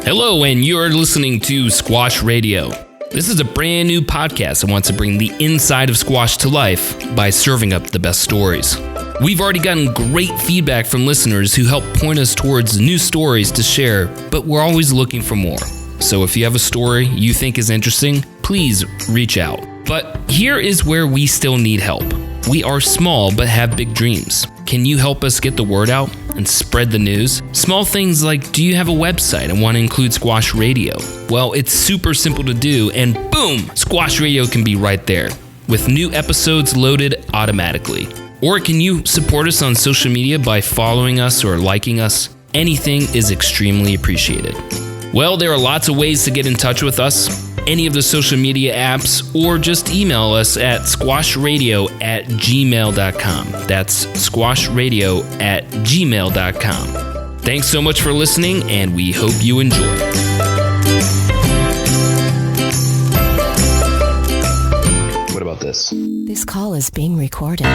Hello, and you are listening to Squash Radio. This is a brand new podcast that wants to bring the inside of squash to life by serving up the best stories. We've already gotten great feedback from listeners who help point us towards new stories to share, but we're always looking for more. So if you have a story you think is interesting, please reach out. But here is where we still need help. We are small but have big dreams. Can you help us get the word out and spread the news? Small things like, do you have a website and want to include Squash Radio? Well, it's super simple to do, and boom, Squash Radio can be right there with new episodes loaded automatically. Or can you support us on social media by following us or liking us? Anything is extremely appreciated. Well, there are lots of ways to get in touch with us. Any of the social media apps, or just email us at squashradio@gmail.com. That's squashradio@gmail.com. Thanks so much for listening, and we hope you enjoy. What about this? This call is being recorded.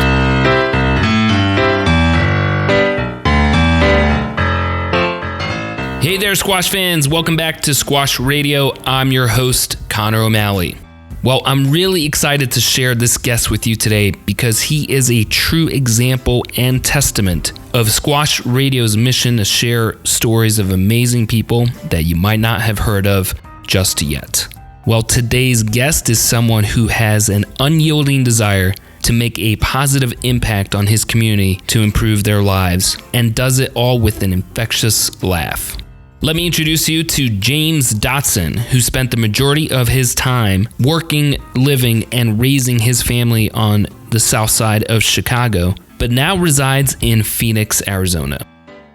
Hey there, squash fans. Welcome back to Squash Radio. I'm your host, Connor O'Malley. Well, I'm really excited to share this guest with you today because he is a true example and testament of Squash Radio's mission to share stories of amazing people that you might not have heard of just yet. Well, today's guest is someone who has an unyielding desire to make a positive impact on his community to improve their lives, and does it all with an infectious laugh. Let me introduce you to James Dodson, who spent the majority of his time working, living, and raising his family on the south side of Chicago, but now resides in Phoenix, Arizona.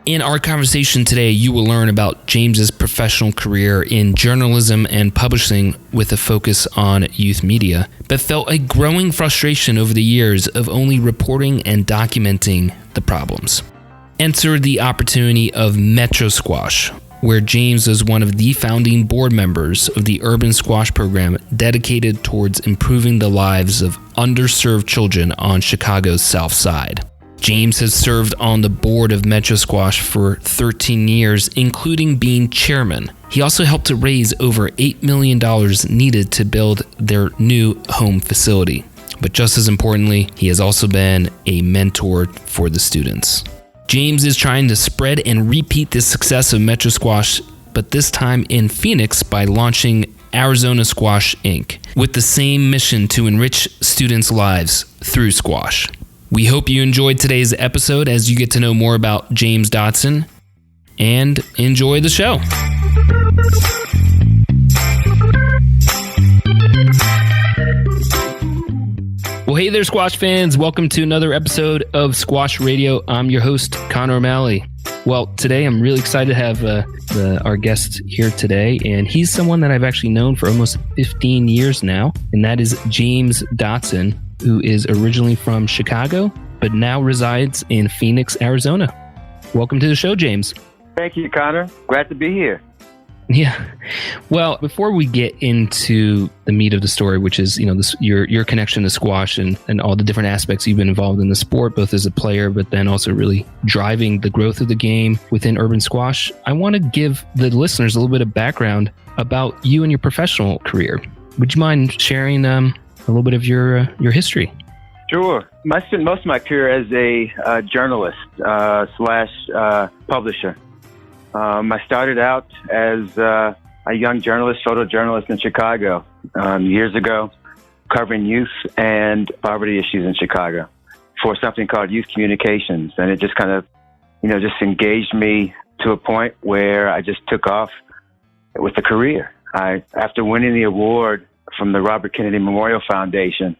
In our conversation today, you will learn about James's professional career in journalism and publishing with a focus on youth media, but felt a growing frustration over the years of only reporting and documenting the problems. Enter the opportunity of Metro Squash, where James was one of the founding board members of the urban squash program dedicated towards improving the lives of underserved children on Chicago's South Side. James has served on the board of Metro Squash for 13 years, including being chairman. He also helped to raise over $8 million needed to build their new home facility. But just as importantly, he has also been a mentor for the students. James is trying to spread and repeat the success of Metro Squash, but this time in Phoenix by launching Arizona Squash Inc., with the same mission to enrich students' lives through squash. We hope you enjoyed today's episode as you get to know more about James Dodson, and enjoy the show. Well, hey there, squash fans. Welcome to another episode of Squash Radio. I'm your host, Connor O'Malley. Well, today I'm really excited to have our guest here today, and he's someone that I've actually known for almost 15 years now, and that is James Dodson, who is originally from Chicago, but now resides in Phoenix, Arizona. Welcome to the show, James. Thank you, Connor. Glad to be here. Yeah. Well, before we get into the meat of the story, which is, your connection to squash and all the different aspects you've been involved in the sport, both as a player, but then also really driving the growth of the game within urban squash, I want to give the listeners a little bit of background about you and your professional career. Would you mind sharing a little bit of your history? Sure. I spent most of my career as a journalist slash publisher. I started out as a young journalist, photojournalist in Chicago years ago, covering youth and poverty issues in Chicago for something called Youth Communications. And it just kind of, just engaged me to a point where I just took off with a career. After winning the award from the Robert Kennedy Memorial Foundation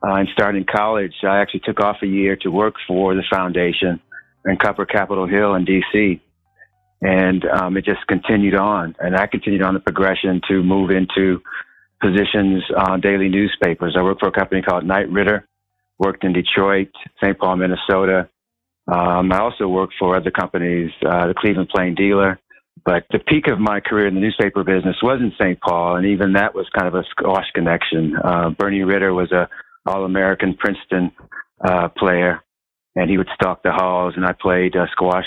and starting college, I actually took off a year to work for the foundation and cover Capitol Hill in D.C., and it just continued on. And I continued on the progression to move into positions on daily newspapers. I worked for a company called Knight Ridder, worked in Detroit, St. Paul, Minnesota. I also worked for other companies, the Cleveland Plain Dealer. But the peak of my career in the newspaper business was in St. Paul, and even that was kind of a squash connection. Bernie Ritter was a All-American Princeton player, and he would stalk the halls, and I played squash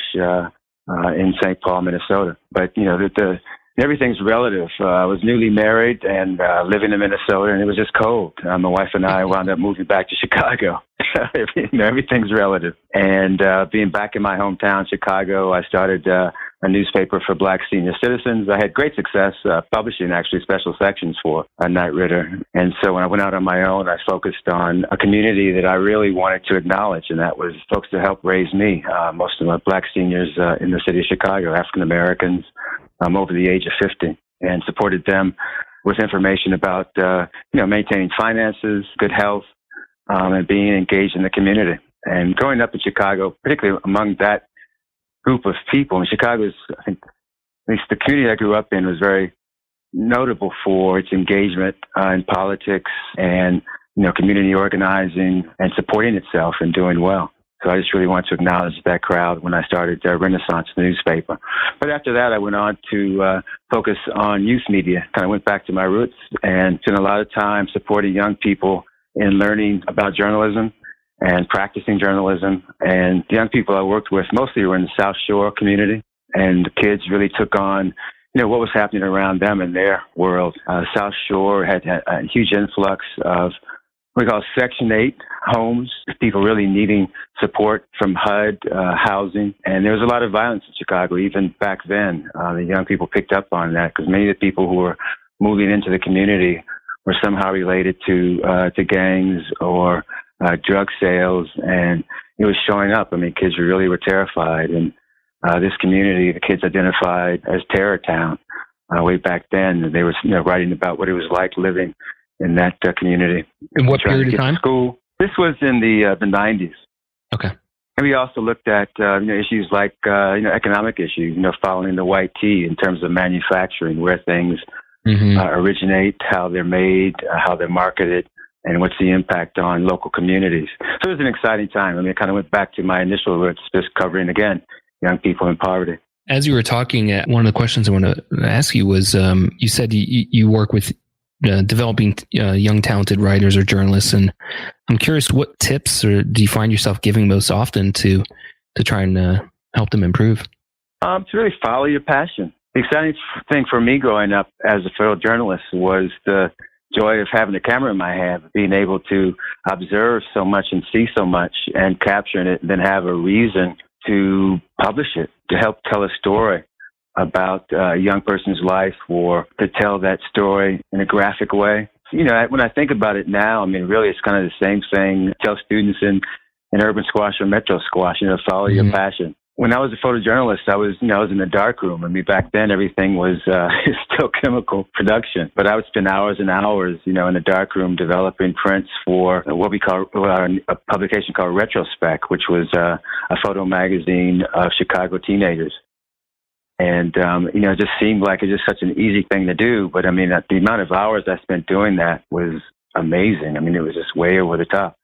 in St. Paul, Minnesota. But, the everything's relative. I was newly married and living in Minnesota, and it was just cold. My wife and I wound up moving back to Chicago. Everything's relative. And being back in my hometown, Chicago, I started a newspaper for Black senior citizens. I had great success publishing, actually, special sections for Knight Ridder. And so when I went out on my own, I focused on a community that I really wanted to acknowledge, and that was folks to help raise me. Most of my Black seniors in the city of Chicago, African Americans, over the age of 50, and supported them with information about, maintaining finances, good health, and being engaged in the community. And growing up in Chicago, particularly among that group of people, and Chicago is, I think, at least the community I grew up in was very notable for its engagement in politics and, community organizing and supporting itself and doing well. So I just really want to acknowledge that crowd when I started Renaissance, the newspaper. But after that, I went on to focus on youth media. Kind of went back to my roots and spent a lot of time supporting young people in learning about journalism and practicing journalism. And the young people I worked with mostly were in the South Shore community, and the kids really took on, what was happening around them in their world. South Shore had a huge influx of we call Section 8 homes, people really needing support from HUD, housing. And there was a lot of violence in Chicago, even back then. The young people picked up on that because many of the people who were moving into the community were somehow related to gangs or drug sales. And it was showing up. I mean, kids really were terrified. And this community, the kids identified as Terror Town way back then. They were writing about what it was like living in that community. In what period of time? School. This was in the 90s. Okay. And we also looked at issues like economic issues, following the white tea in terms of manufacturing, where things originate, how they're made, how they're marketed, and what's the impact on local communities. So it was an exciting time. I mean, it kind of went back to my initial roots, just covering, again, young people in poverty. As you were talking, one of the questions I want to ask you was, you said you work with developing young talented writers or journalists, and I'm curious, what tips or do you find yourself giving most often to try and help them improve? To really follow your passion. The exciting thing for me growing up as a photo journalist was the joy of having a camera in my hand, being able to observe so much and see so much and capturing it, and then have a reason to publish it, to help tell a story about a young person's life, or to tell that story in a graphic way. When I think about it now, I mean, really, it's kind of the same thing. I tell students in urban squash or metro squash, follow your passion. When I was a photojournalist, I was in the darkroom. I mean, back then, everything was still chemical production. But I would spend hours and hours, in the darkroom developing prints for what we call a publication called Retrospect, which was a photo magazine of Chicago teenagers. And, it just seemed like it's just such an easy thing to do. But, I mean, the amount of hours I spent doing that was amazing. I mean, it was just way over the top.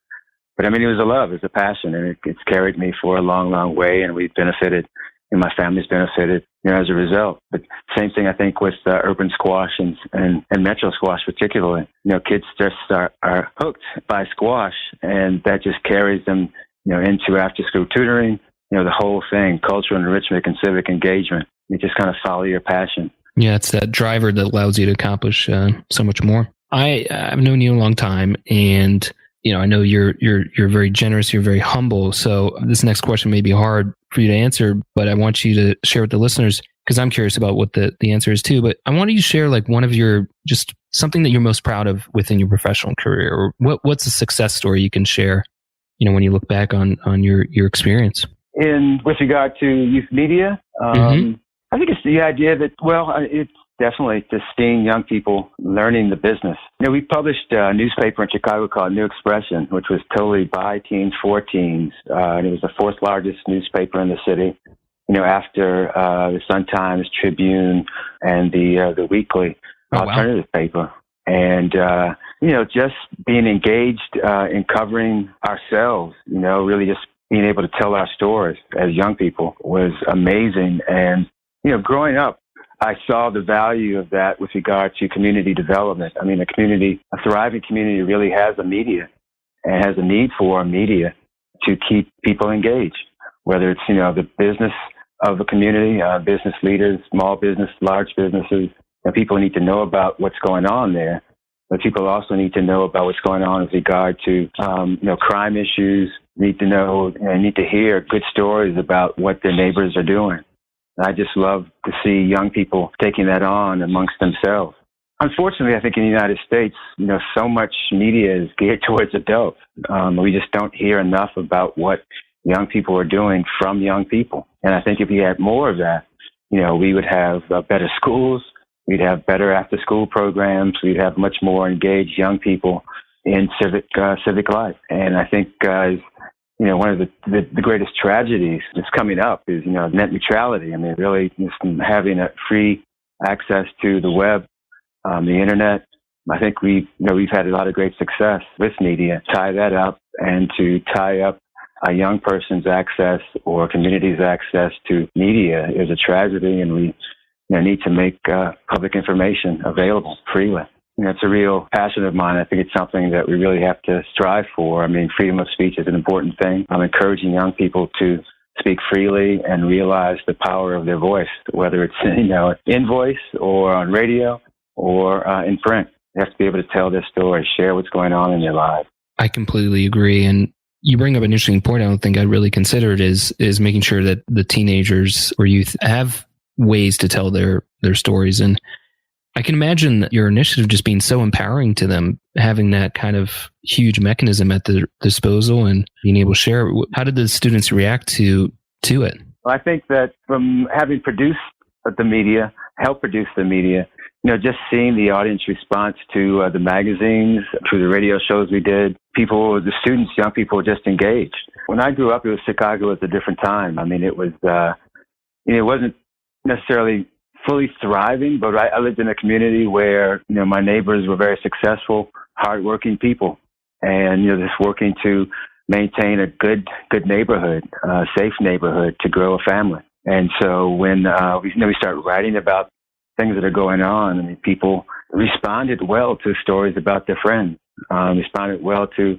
But, I mean, it was a love, it was a passion, and it's carried me for a long, long way, and we've benefited, and my family's benefited, as a result. But same thing, I think, with urban squash and metro squash particularly. Kids just are hooked by squash, and that just carries them, into after-school tutoring, the whole thing, cultural enrichment and civic engagement. You just kind of follow your passion. Yeah, it's that driver that allows you to accomplish so much more. I've known you a long time, and I know you're very generous. You're very humble. So this next question may be hard for you to answer, but I want you to share with the listeners, because I'm curious about what the answer is too. But I want you to share like one of your, just something that you're most proud of within your professional career, or what's a success story you can share, when you look back on your experience. With regard to youth media, I think it's the idea that, it's definitely just seeing young people learning the business. We published a newspaper in Chicago called New Expression, which was totally by teens, for teens. And it was the fourth largest newspaper in the city, after the Sun-Times, Tribune, and the Weekly alternative paper. And, just being engaged in covering ourselves, really just being able to tell our stories as young people was amazing. And, growing up, I saw the value of that with regard to community development. I mean, a thriving community really has a media and has a need for a media to keep people engaged, whether it's, the business of a community, business leaders, small business, large businesses. And people need to know about what's going on there. But people also need to know about what's going on with regard to, crime issues. Need to know and need to hear good stories about what their neighbors are doing. And I just love to see young people taking that on amongst themselves. Unfortunately, I think in the United States, so much media is geared towards adults. We just don't hear enough about what young people are doing from young people. And I think if we had more of that, we would have better schools. We'd have better after-school programs. We'd have much more engaged young people in civic life. And I think, one of the greatest tragedies that's coming up is, net neutrality. I mean, really just having a free access to the web, the internet. I think we've had a lot of great success with media. Tie that up, and to tie up a young person's access or community's access to media is a tragedy, and we need to make public information available freely. It's a real passion of mine. I think it's something that we really have to strive for. I mean, freedom of speech is an important thing. I'm encouraging young people to speak freely and realize the power of their voice, whether it's in voice or on radio or in print. They have to be able to tell their story, share what's going on in their lives. I completely agree. And you bring up an interesting point I don't think I'd really considered is making sure that the teenagers or youth have ways to tell their stories. And I can imagine your initiative just being so empowering to them, having that kind of huge mechanism at their disposal and being able to share. How did the students react to it? Well, I think that from having produced the media, helped produce the media, just seeing the audience response to the magazines, to the radio shows we did, the students, young people were just engaged. When I grew up, Chicago was a different time. I mean, it wasn't necessarily fully thriving, but I lived in a community where, my neighbors were very successful, hardworking people, and, just working to maintain a good neighborhood, safe neighborhood to grow a family. And so when we start writing about things that are going on, I mean, people responded well to stories about their friends, responded well to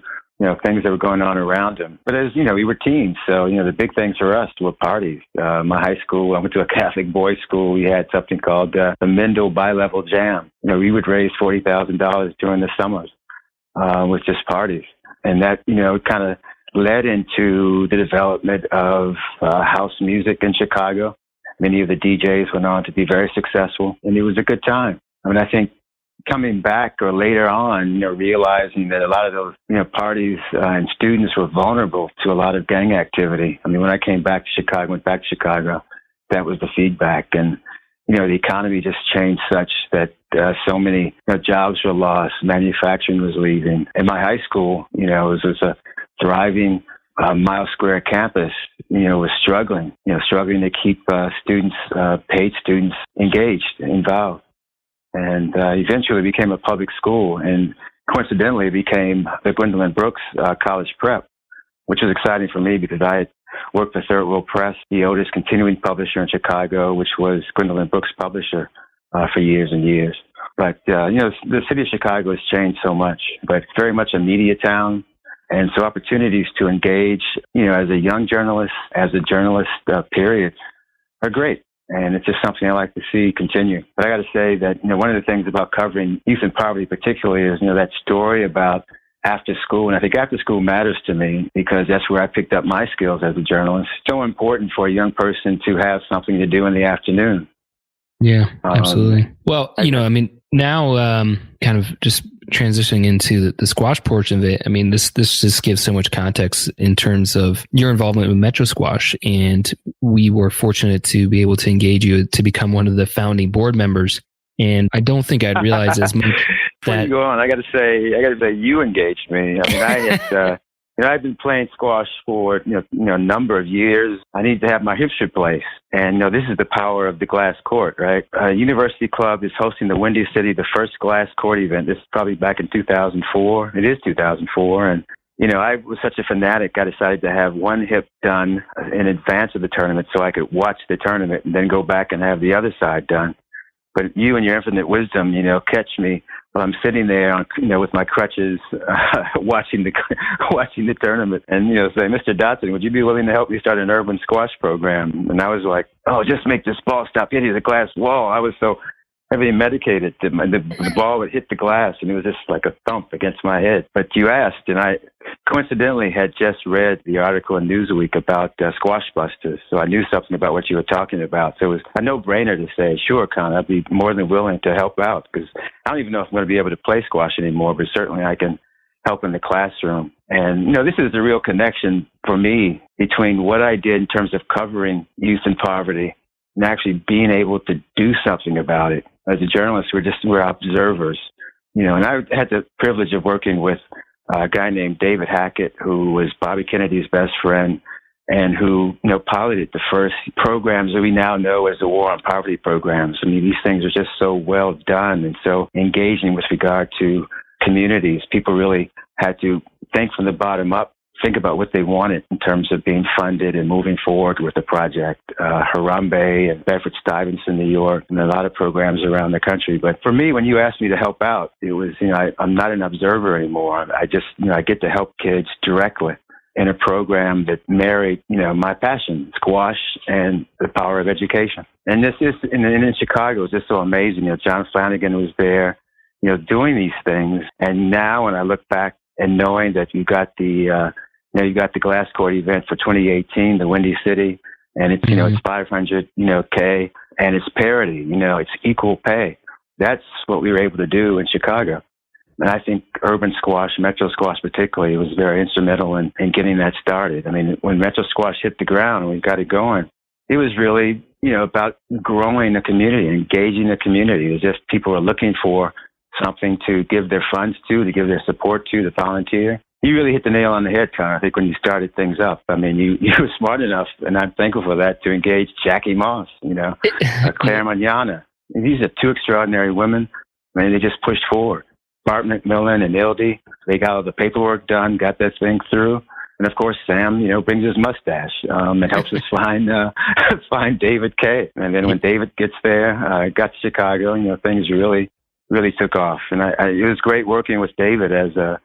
things that were going on around them. But as we were teens, so the big things for us were parties. My high school, I went to a Catholic boys' school. We had something called the Mendel Bi-Level Jam. We would raise $40,000 during the summers with just parties, and that kind of led into the development of house music in Chicago. Many of the DJs went on to be very successful, and it was a good time. I mean, I think coming back or later on, realizing that a lot of those, parties and students were vulnerable to a lot of gang activity. I mean, when I went back to Chicago, that was the feedback. And, the economy just changed such that so many jobs were lost, manufacturing was leaving. In my high school, it was a thriving Mile Square campus, was struggling to keep students, paid students engaged, involved. And eventually became a public school, and coincidentally it became the Gwendolyn Brooks College Prep, which was exciting for me because I had worked for Third World Press, the oldest continuing publisher in Chicago, which was Gwendolyn Brooks' publisher for years and years. But, the city of Chicago has changed so much, but it's very much a media town. And so opportunities to engage, as a young journalist, period, are great. And it's just something I like to see continue. But I got to say that, one of the things about covering youth in poverty particularly is, that story about after school. And I think after school matters to me because that's where I picked up my skills as a journalist. It's so important for a young person to have something to do in the afternoon. Yeah, absolutely. Well, now kind of just transitioning into the squash portion of it. I mean, this just gives so much context in terms of your involvement with Metro Squash. And we were fortunate to be able to engage you to become one of the founding board members. And I don't think I'd realize as much Before you go on, I got to say you engaged me. I mean, I had, I've been playing squash for, a number of years. I need to have my hips replaced. And, this is the power of the glass court, right? University Club is hosting the Windy City, the first glass court event. This is probably back in 2004. It is 2004. And, I was such a fanatic, I decided to have one hip done in advance of the tournament so I could watch the tournament and then go back and have the other side done. But you and your infinite wisdom, catch me Well, I'm sitting there, with my crutches, watching the tournament, and say, Mr. Dodson, would you be willing to help me start an urban squash program? And I was like, oh, just make this ball stop hitting the glass wall. I was so heavily medicated that the ball would hit the glass, and it was just like a thump against my head. But you asked, and I coincidentally had just read the article in Newsweek about Squash Busters, so I knew something about what you were talking about. So it was a no-brainer to say, sure, Con, I'd be more than willing to help out, because I don't even know if I'm going to be able to play squash anymore, but certainly I can help in the classroom. And, this is the real connection for me between what I did in terms of covering youth and poverty and actually being able to do something about it. As a journalist, we're observers, and I had the privilege of working with a guy named David Hackett, who was Bobby Kennedy's best friend and who, piloted the first programs that we now know as the War on Poverty programs. I mean, these things are just so well done and so engaging with regard to communities. People really had to think from the bottom up, think about what they wanted in terms of being funded and moving forward with the project. Harambe and Bedford-Stuyvesant, New York, and a lot of programs around the country. But for me, when you asked me to help out, it was, I'm not an observer anymore. I just, I get to help kids directly in a program that married, my passion, squash and the power of education. And this is, in Chicago, it's just so amazing. John Flanagan was there, doing these things. And now when I look back and knowing that you got the glass court event for 2018, the Windy City, and it's, it's 500, K, and it's parity, it's equal pay. That's what we were able to do in Chicago. And I think urban squash, Metro squash particularly, was very instrumental in getting that started. I mean, when Metro squash hit the ground and we got it going, it was really, about growing the community, engaging the community. It was just people were looking for something to give their funds to give their support to volunteer. You really hit the nail on the head, Connor, I think, when you started things up. I mean, you were smart enough, and I'm thankful for that, to engage Jackie Moss, Claire Manana. These are two extraordinary women. I mean, they just pushed forward. Bart McMillan and Ildy, they got all the paperwork done, got that thing through. And, of course, Sam, brings his mustache and helps us find David Kay. And then when David gets there, got to Chicago, things really took off. And it was great working with David as a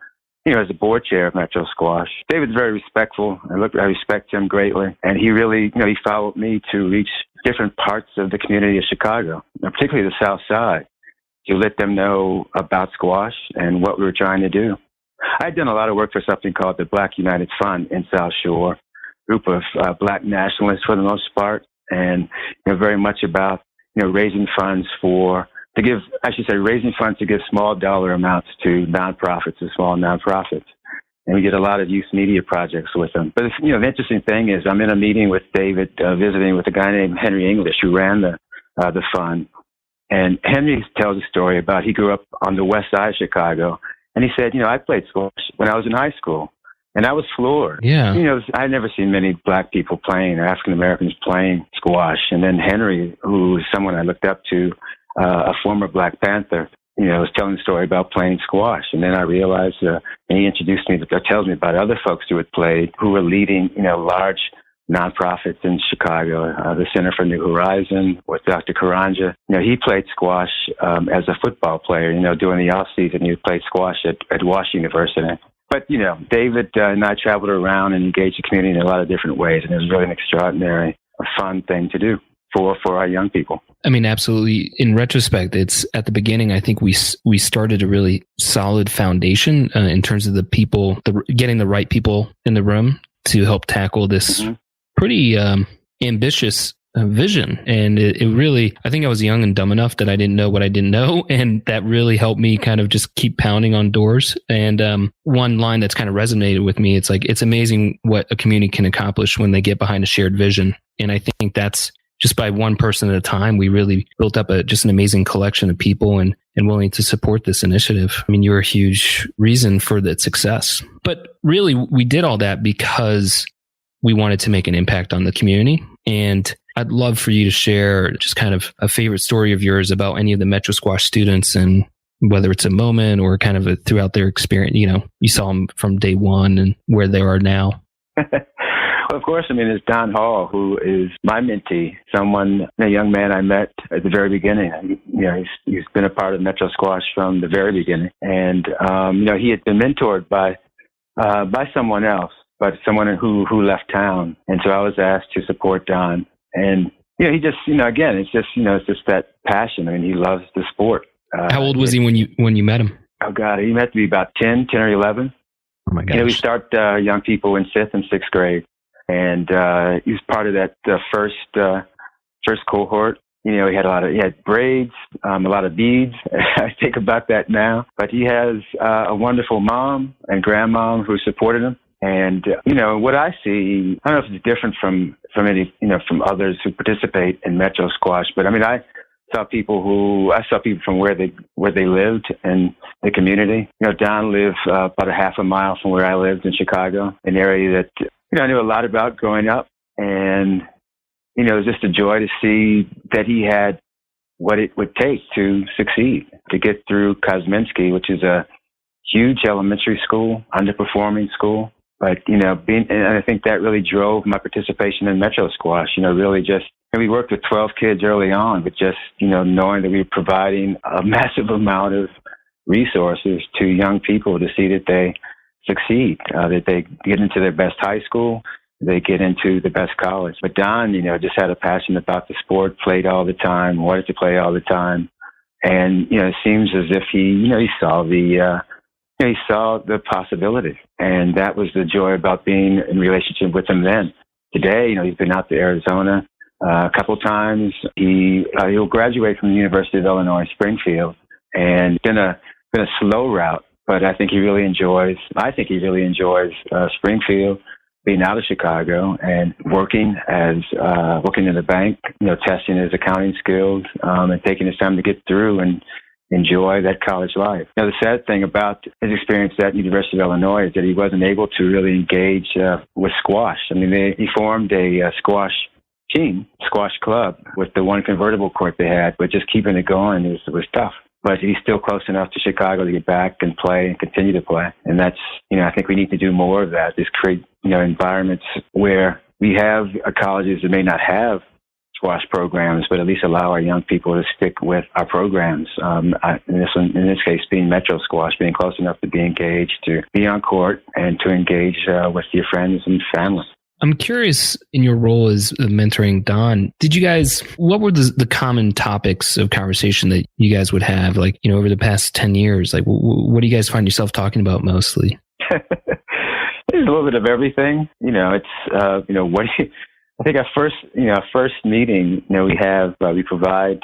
board chair of Metro Squash. David's very respectful. I respect him greatly. And he really, he followed me to reach different parts of the community of Chicago, particularly the South Side, to let them know about squash and what we were trying to do. I'd done a lot of work for something called the Black United Fund in South Shore, a group of Black nationalists for the most part, and very much about raising funds raising funds to give small dollar amounts to nonprofits and small nonprofits. And we did a lot of youth media projects with them. But the interesting thing is, I'm in a meeting with David, visiting with a guy named Henry English, who ran the fund. And Henry tells a story about he grew up on the west side of Chicago. And he said, I played squash when I was in high school. And I was floored. Yeah. I'd never seen many Black people playing, or African Americans playing squash. And then Henry, who is someone I looked up to, a former Black Panther, was telling the story about playing squash. And then I realized, and he introduced me, tells me about other folks who had played, who were leading, large nonprofits in Chicago, the Center for New Horizon with Dr. Karanja. He played squash as a football player. During the off season, he played squash at Wash University. But, David and I traveled around and engaged the community in a lot of different ways, and it was really an extraordinary, fun thing to do for our young people. I mean, absolutely. In retrospect, it's at the beginning, I think we started a really solid foundation in terms of the people, getting the right people in the room to help tackle this pretty ambitious vision. And it really, I think I was young and dumb enough that I didn't know what I didn't know. And that really helped me kind of just keep pounding on doors. And one line that's kind of resonated with me, it's like, it's amazing what a community can accomplish when they get behind a shared vision. And I think that's just by one person at a time, we really built up just an amazing collection of people and willing to support this initiative. I mean, you're a huge reason for that success. But really, we did all that because we wanted to make an impact on the community. And I'd love for you to share just kind of a favorite story of yours about any of the Metro Squash students, and whether it's a moment or kind of throughout their experience, you saw them from day one and where they are now. Of course, I mean, there's Don Hall, who is my mentee, a young man I met at the very beginning. He's been a part of Metro Squash from the very beginning. And, he had been mentored by someone else, but someone who left town. And so I was asked to support Don. And, he just, again, it's just that passion. I mean, he loves the sport. How old was he when you met him? Oh, God, he had to be about 10 or 11. Oh, my gosh. We start young people in 5th and 6th grade. And he was part of that first cohort. He had braids, a lot of beads. I think about that now. But he has a wonderful mom and grandmom who supported him. And, what I see, I don't know if it's different from others who participate in Metro Squash, but I mean, I saw people from where they lived in the community. Don lived about a half a mile from where I lived in Chicago, an area that, I knew a lot about growing up. And, it was just a joy to see that he had what it would take to succeed, to get through Kosminski, which is a huge elementary school, underperforming school. But, and I think that really drove my participation in Metro Squash, really just, and we worked with 12 kids early on, but just, knowing that we were providing a massive amount of resources to young people to see that they succeed, that they get into their best high school, they get into the best college. But Don, just had a passion about the sport, played all the time, wanted to play all the time. And, it seems as if he saw the possibilities. And that was the joy about being in relationship with him then. Today, he's been out to Arizona a couple times. He'll graduate from the University of Illinois, Springfield, and been a slow route. But I think he really enjoys Springfield, being out of Chicago and working in the bank, testing his accounting skills, and taking his time to get through and enjoy that college life. The sad thing about his experience at University of Illinois is that he wasn't able to really engage with squash. I mean, he formed a squash club with the one convertible court they had, but just keeping it going was tough. But he's still close enough to Chicago to get back and play and continue to play. And that's, I think we need to do more of that, just create, environments where we have colleges that may not have squash programs, but at least allow our young people to stick with our programs. In this case, being Metro Squash, being close enough to be engaged, to be on court, and to engage with your friends and family. I'm curious, in your role as mentoring Don, what were the common topics of conversation that you guys would have, over the past 10 years? Like, what do you guys find yourself talking about mostly? There's a little bit of everything. I think our first meeting, we provide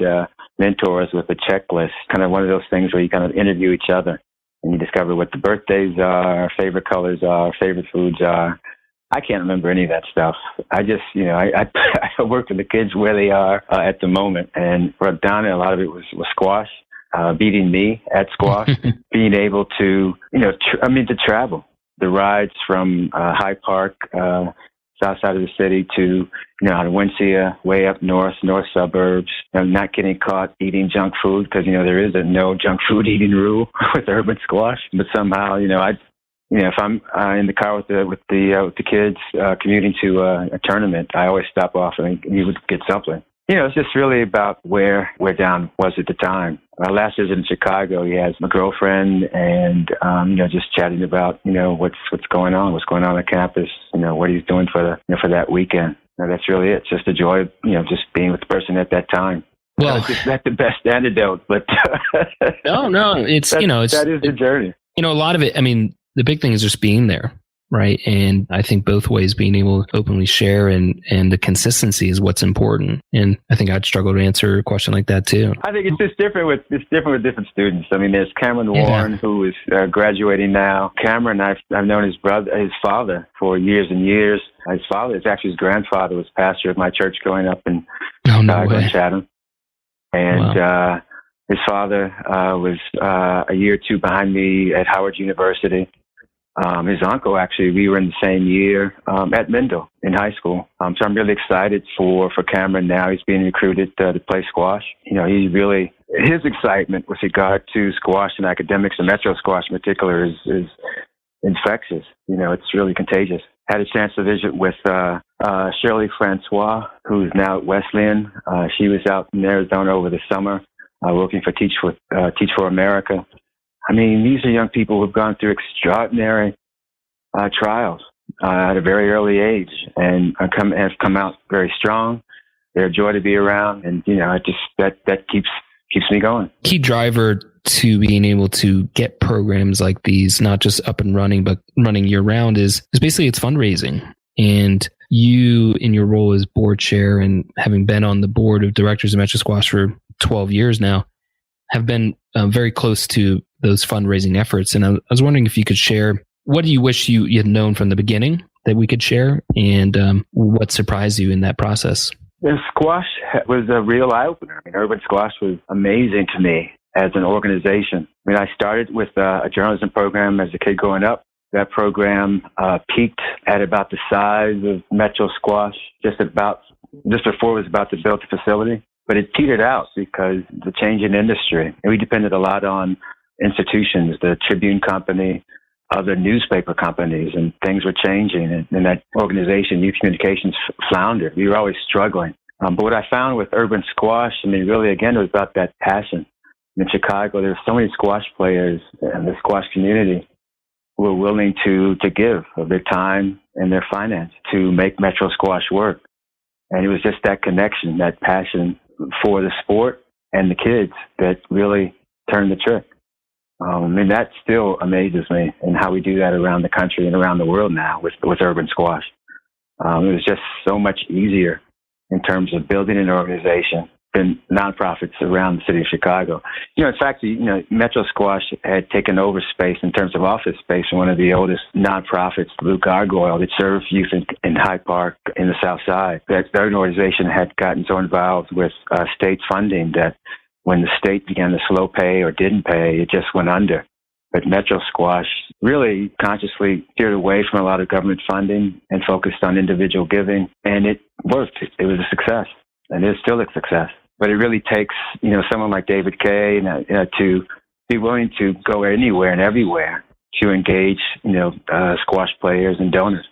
mentors with a checklist, kind of one of those things where you kind of interview each other and you discover what the birthdays are, favorite colors are, favorite foods are. I can't remember any of that stuff. I just, I work with the kids where they are at the moment. And for Donna, a lot of it was squash, beating me at squash, being able to, to travel. The rides from High Park, south side of the city, to, out of Wincia, way up north suburbs, not getting caught eating junk food because, there is a no junk food eating rule with urban squash. But somehow, if I'm in the car with the kids commuting to a tournament, I always stop off and he would get something. It's just really about where Don was at the time. Last visit in Chicago, he has my girlfriend, and just chatting about what's going on on campus, what he's doing for that weekend. That's really it. It's just the joy of just being with the person at that time. Well, it's not the best antidote, but no, it's that is the journey. A lot of it. I mean, the big thing is just being there, right? And I think both ways, being able to openly share and the consistency is what's important. And I think I'd struggle to answer a question like that too. I think it's just different with different students. I mean, there's Cameron Warren, who is graduating now. Cameron, I've known his father for years and years. His grandfather was pastor of my church growing up in Chicago and Chatham. And his father was a year or two behind me at Howard University. His uncle, actually, we were in the same year at Mendel in high school. So I'm really excited for Cameron now. He's being recruited to play squash. His excitement with regard to squash and academics, and Metro Squash in particular, is infectious. It's really contagious. had a chance to visit with Shirley Francois, who's now at Wesleyan. She was out in Arizona over the summer working for Teach for America. I mean, these are young people who've gone through extraordinary trials at a very early age and have come out very strong. They're a joy to be around, and that keeps me going. Key driver to being able to get programs like these not just up and running, but running year round is basically it's fundraising. And you, in your role as board chair and having been on the board of directors of Metro Squash for 12 years now, have been very close to those fundraising efforts. And I was wondering if you could share, what do you wish you had known from the beginning that we could share, and what surprised you in that process? The squash was a real eye-opener. I mean, urban squash was amazing to me as an organization. I mean, I started with a journalism program as a kid growing up. That program peaked at about the size of Metro Squash, just before it was about to build the facility. But it petered out because the change in industry. And we depended a lot on institutions, the Tribune Company, other newspaper companies, and things were changing. And that organization, Youth Communications, floundered. We were always struggling. But what I found with urban squash, I mean, really, again, it was about that passion. In Chicago, there's so many squash players in the squash community who were willing to give of their time and their finance to make Metro Squash work. And it was just that connection, that passion for the sport and the kids that really turned the trick. And that still amazes me, and how we do that around the country and around the world now with urban squash. It was just so much easier in terms of building an organization than nonprofits around the city of Chicago. In fact, Metro Squash had taken over space in terms of office space from one of the oldest nonprofits, Blue Gargoyle, that serves youth in Hyde Park in the South Side. That organization had gotten so involved with state funding that when the state began to slow pay or didn't pay, it just went under. But Metro Squash really consciously steered away from a lot of government funding and focused on individual giving, and it worked. It was a success, and it's still a success. But it really takes, someone like David Kay to be willing to go anywhere and everywhere to engage, squash players and donors.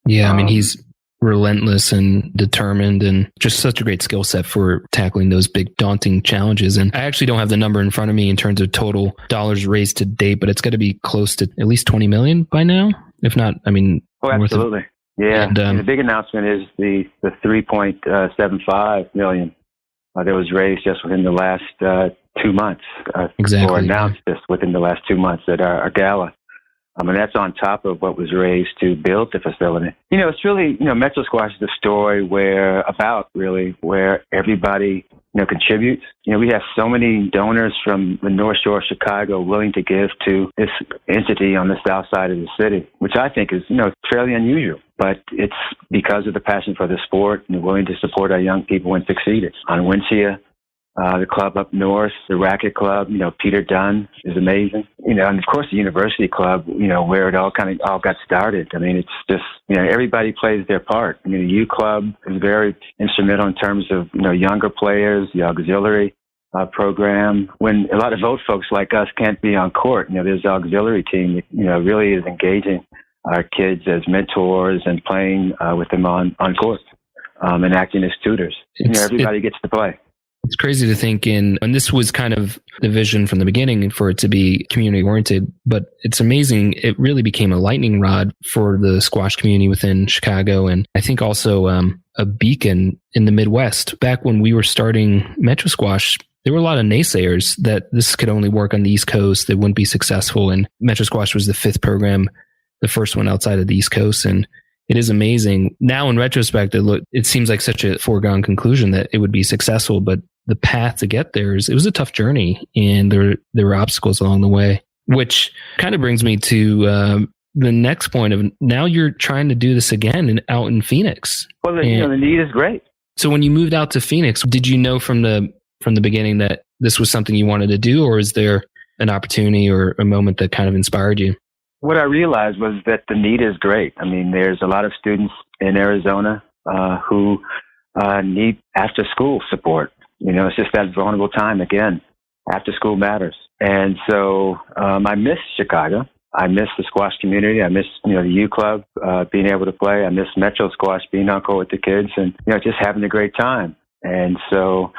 Yeah, I mean, he's relentless and determined, and just such a great skill set for tackling those big, daunting challenges. And I actually don't have the number in front of me in terms of total dollars raised to date, but it's got to be close to at least 20 million by now. If not, I mean, oh, absolutely. Yeah. And the big announcement is the 3.75 million that was raised just within the last 2 months. Exactly. Or announced just within the last 2 months at our gala. And that's on top of what was raised to build the facility. It's really, Metro Squash is a story where everybody, contributes. We have so many donors from the North Shore of Chicago willing to give to this entity on the south side of the city, which I think is, fairly unusual. But it's because of the passion for the sport and willing to support our young people and succeed. On Winchia, the club up north, the Racket Club, Peter Dunn is amazing. And of course the University Club, where it all got started. I mean, it's just, everybody plays their part. I mean, the U Club is very instrumental in terms of, younger players, the auxiliary program. When a lot of old folks like us can't be on court, there's the auxiliary team that, really is engaging our kids as mentors and playing with them on court and acting as tutors. Everybody gets to play. It's crazy to think and this was kind of the vision from the beginning for it to be community oriented, but it's amazing. It really became a lightning rod for the squash community within Chicago. And I think also a beacon in the Midwest. Back when we were starting Metro Squash, there were a lot of naysayers that this could only work on the East Coast, that wouldn't be successful. And Metro Squash was the fifth program, the first one outside of the East Coast. And it is amazing. Now in retrospect, it seems like such a foregone conclusion that it would be successful, but the path to get there it was a tough journey, and there were obstacles along the way, which kind of brings me to the next point of now you're trying to do this again out in Phoenix. Well, the need is great. So when you moved out to Phoenix, did you know from the beginning that this was something you wanted to do, or is there an opportunity or a moment that kind of inspired you? What I realized was that the need is great. I mean, there's a lot of students in Arizona who need after-school support. It's just that vulnerable time. Again, after school matters. And so I miss Chicago. I miss the squash community. I miss, the U Club, being able to play. I miss Metro Squash, being on court with the kids and, just having a great time. And so,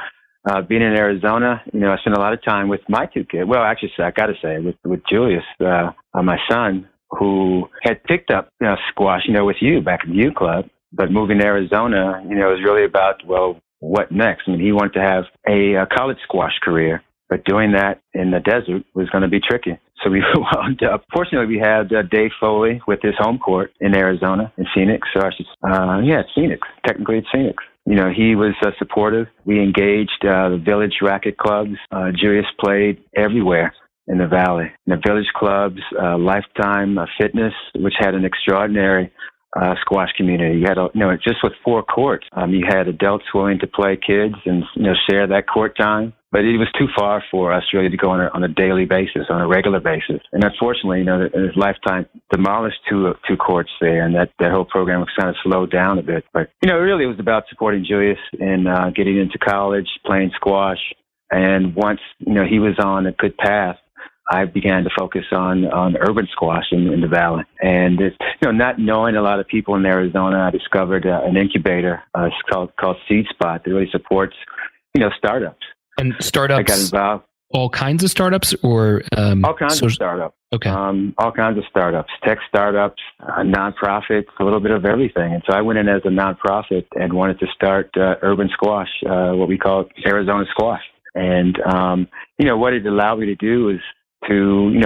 being in Arizona, I spent a lot of time with my two kids. Well, actually, I got to say, with Julius, my son, who had picked up, squash, with you back in the U Club. But moving to Arizona, was really about, well, what next? I mean, he wanted to have a college squash career, but doing that in the desert was going to be tricky. So we wound up, fortunately, we had Dave Foley with his home court in Arizona, in Phoenix. So it's Phoenix. Technically, it's Phoenix. He was supportive. We engaged the village racket clubs. Julius played everywhere in the Valley. In the village clubs, Lifetime Fitness, which had an extraordinary squash community. You had, just with 4 courts, you had adults willing to play kids and, share that court time. But it was too far for us really to go on a daily basis, on a regular basis. And unfortunately, his Lifetime demolished two courts there, and that whole program was kind of slowed down a bit. But, really it was about supporting Julius in getting into college, playing squash. And once, he was on a good path, I began to focus on urban squash in the Valley. And it's, not knowing a lot of people in Arizona, I discovered an incubator called Seed Spot that really supports, startups. And startups, I got involved. All kinds of startups or? All kinds of startups. Okay. All kinds of startups, tech startups, nonprofits, a little bit of everything. And so I went in as a nonprofit and wanted to start urban squash, what we call Arizona Squash. And, what it allowed me to do is to,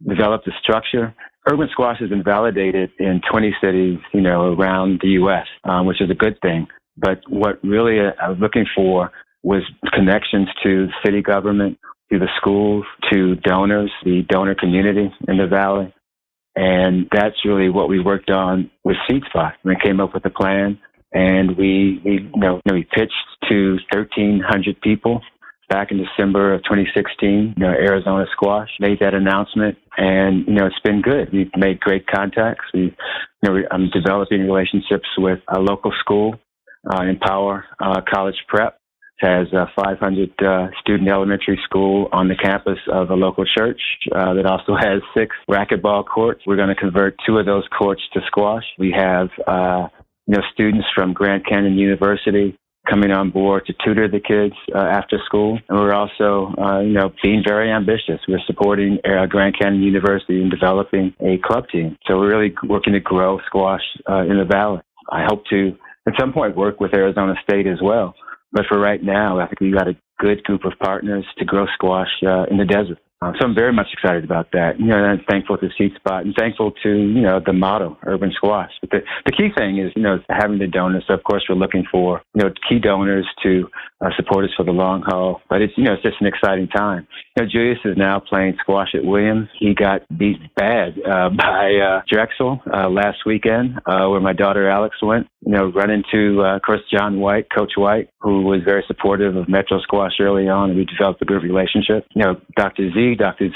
develop the structure. Urban squash has been validated in 20 cities, around the U.S., which is a good thing. But what really I was looking for was connections to city government, to the schools, to donors, the donor community in the Valley. And that's really what we worked on with Seed Spot. We came up with a plan, and we pitched to 1,300 people back in December of 2016, Arizona Squash made that announcement, and, it's been good. We've made great contacts. I'm developing relationships with a local school, Empower College Prep. It has a 500 student elementary school on the campus of a local church that also has 6 racquetball courts. We're going to convert 2 of those courts to squash. We have, students from Grand Canyon University coming on board to tutor the kids after school. And we're also, being very ambitious. We're supporting Grand Canyon University in developing a club team. So we're really working to grow squash in the Valley. I hope to, at some point, work with Arizona State as well. But for right now, I think we've got a good group of partners to grow squash in the desert. So I'm very much excited about that. And I'm thankful to Seed Spot and thankful to, the motto, Urban Squash. But the key thing is, having the donors. So of course, we're looking for, key donors to support us for the long haul. But it's, it's just an exciting time. Julius is now playing squash at Williams. He got beat bad by Drexel last weekend, where my daughter Alex went. Run into, of course, John White, Coach White, who was very supportive of Metro Squash early on, and we developed a good relationship. Dr.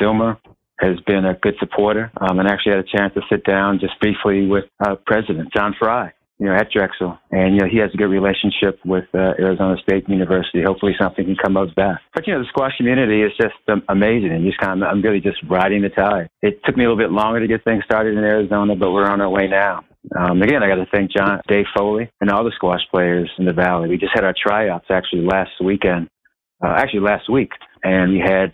Zilmer has been a good supporter, and actually had a chance to sit down just briefly with President John Fry, at Drexel. And, he has a good relationship with Arizona State University. Hopefully something can come of that. But, the squash community is just amazing, and I'm really just riding the tide. It took me a little bit longer to get things started in Arizona, but we're on our way now. Again, I got to thank Dave Foley, and all the squash players in the Valley. We just had our tryouts last week. And we had,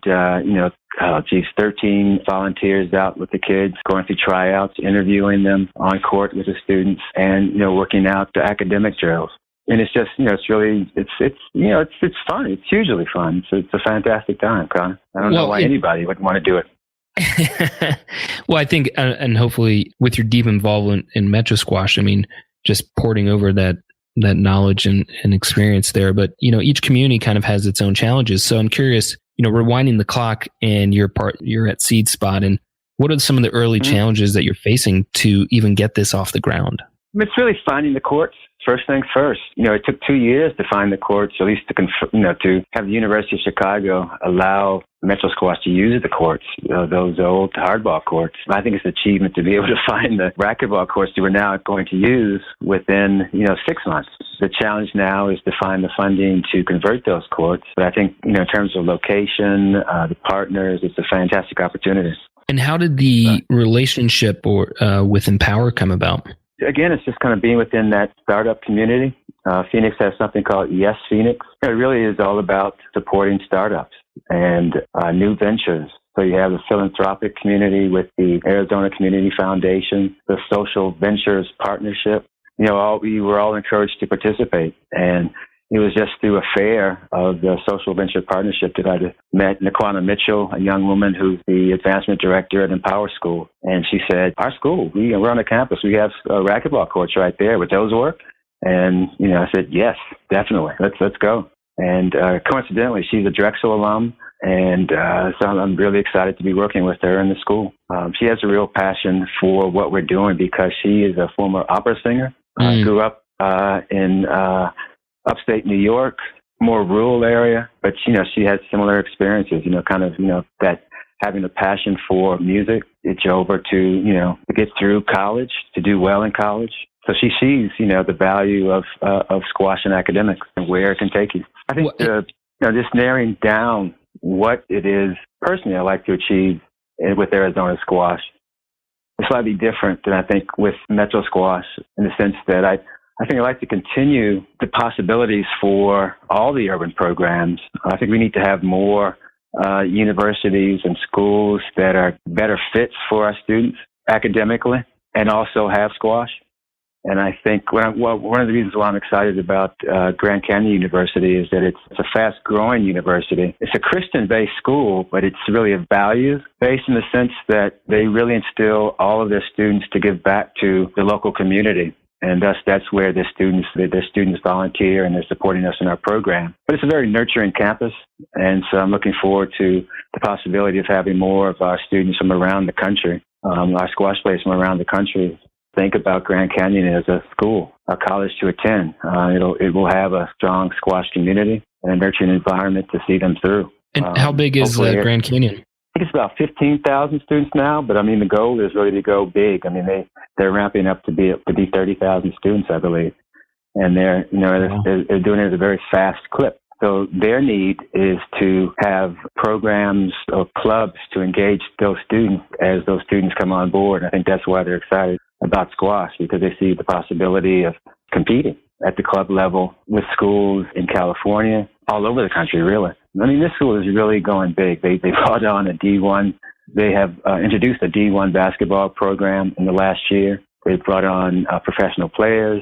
13 volunteers out with the kids, going through tryouts, interviewing them on court with the students, and, working out the academic drills. And it's just, it's really, it's fun. It's hugely fun. It's a fantastic time, Connor. I don't know why anybody would want to do it. Well, I think, and hopefully with your deep involvement in Metro Squash, just porting over that knowledge and experience there. But, each community kind of has its own challenges. So I'm curious, rewinding the clock, and you're at Seed Spot, and what are some of the early challenges that you're facing to even get this off the ground? It's really finding the courts. First things first. It took 2 years to find the courts, at least to have the University of Chicago allow Metro Squash to use the courts, those old hardball courts. I think it's an achievement to be able to find the racquetball courts that we're now going to use within, 6 months. The challenge now is to find the funding to convert those courts. But I think, in terms of location, the partners, it's a fantastic opportunity. And how did the relationship with Empower come about? Again, it's just kind of being within that startup community. Phoenix has something called Yes Phoenix. It really is all about supporting startups and new ventures. So you have the philanthropic community with the Arizona Community Foundation, the Social Ventures Partnership. We were all encouraged to participate. And it was just through a fair of the Social Venture Partnership that I met Naquana Mitchell, a young woman who's the advancement director at Empower School. And she said, our school, we're on the campus. We have racquetball courts right there. Would those work? And, I said, yes, definitely. Let's go. And coincidentally, she's a Drexel alum. And so I'm really excited to be working with her in the school. She has a real passion for what we're doing because she is a former opera singer. Grew up in upstate New York, more rural area, but she has similar experiences. That having a passion for music. It drove her to get through college, to do well in college. So she sees the value of squash and academics and where it can take you. I think just narrowing down what it is personally I like to achieve with Arizona squash is slightly different than I think with Metro squash, in the sense that I think I'd like to continue the possibilities for all the urban programs. I think we need to have more universities and schools that are better fits for our students academically and also have squash. And I think one of the reasons why I'm excited about Grand Canyon University is that it's a fast-growing university. It's a Christian-based school, but it's really a values-based in the sense that they really instill all of their students to give back to the local community. And thus, that's where their students volunteer and they're supporting us in our program. But it's a very nurturing campus, and so I'm looking forward to the possibility of having more of our students from around the country, our squash players from around the country, think about Grand Canyon as a school, a college to attend. It will have a strong squash community and a nurturing environment to see them through. And how big is Grand Canyon? I think it's about 15,000 students now, but the goal is really to go big. They're ramping up to be 30,000 students, I believe, and they're doing it at a very fast clip. So their need is to have programs or clubs to engage those students as those students come on board. I think that's why they're excited about squash, because they see the possibility of competing at the club level with schools in California, all over the country, really. This school is really going big. They brought on a D1. They have introduced a D1 basketball program in the last year. They brought on professional players.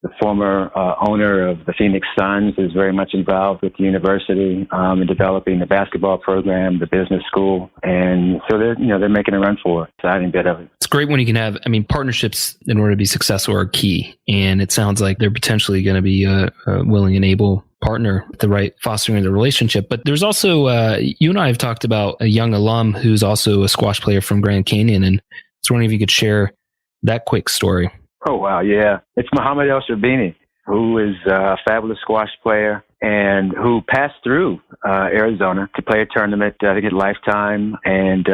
The former owner of the Phoenix Suns is very much involved with the university in developing the basketball program, the business school, and so they're making a run for it. Exciting bit of it. It's great when you can have, partnerships in order to be successful are key, and it sounds like they're potentially going to be a willing and able partner with the right fostering the relationship. But there's also you and I have talked about a young alum who's also a squash player from Grand Canyon, and I was wondering if you could share that quick story. Oh, wow, yeah. It's Muhammad El-Sherbini, who is a fabulous squash player and who passed through Arizona to play a tournament, I think at Lifetime. And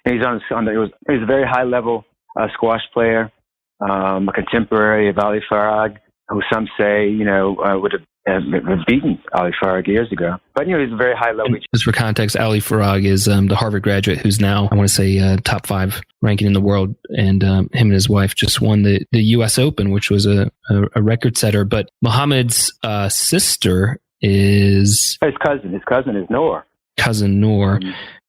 he's he's a very high-level squash player, a contemporary of Ali Farag, who some say, would have beaten Ali Farag years ago. But, he's a very high level. Just for context, Ali Farag is the Harvard graduate who's now, I want to say, top 5 ranking in the world. And him and his wife just won the U.S. Open, which was a record setter. But Muhammad's sister is... His cousin is Noor. Cousin Noor,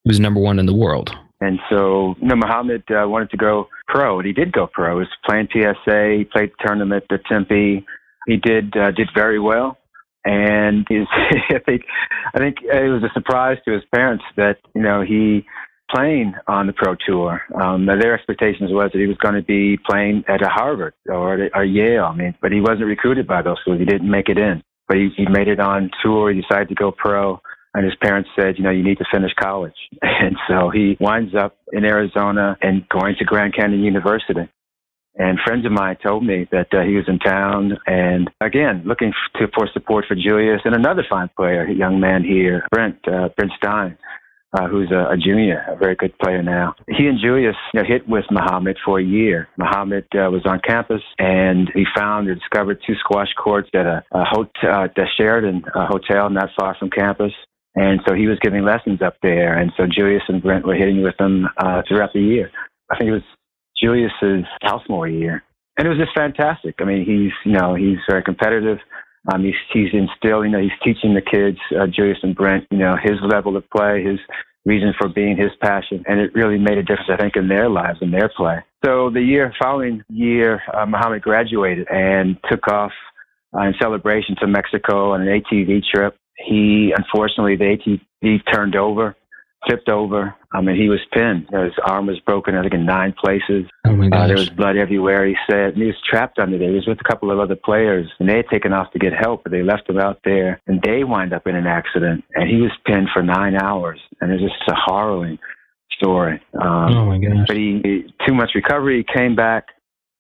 who's number 1 in the world. And so, Muhammad wanted to go pro, and he did go pro. He was playing PSA, played the tournament at Tempe. He did very well, and I think it was a surprise to his parents that he playing on the pro tour. Their expectations was that he was going to be playing at a Harvard or a Yale. But he wasn't recruited by those schools. He didn't make it in, but he made it on tour. He decided to go pro. And his parents said, you need to finish college. And so he winds up in Arizona and going to Grand Canyon University. And friends of mine told me that he was in town and, again, looking for support for Julius and another fine player, a young man here, Brent Stein, who's a junior, a very good player now. He and Julius hit with Muhammad for a year. Muhammad was on campus, and he found and discovered 2 squash courts at the Sheridan Hotel not far from campus. And so he was giving lessons up there. And so Julius and Brent were hitting with him throughout the year. I think it was Julius's sophomore year. And it was just fantastic. I mean, he's very competitive. He's instilled, he's teaching the kids, Julius and Brent, his level of play, his reason for being, his passion. And it really made a difference, I think, in their lives and their play. So the following year, Muhammad graduated and took off in celebration to Mexico on an ATV trip. Unfortunately, the ATV tipped over. He was pinned. His arm was broken, I think, in 9 places. Oh my gosh. There was blood everywhere, he said. And he was trapped under there. He was with a couple of other players, and they had taken off to get help, but they left him out there, and they wind up in an accident, and he was pinned for 9 hours. And it's just a harrowing story. Oh my gosh. But 2 months recovery, he came back.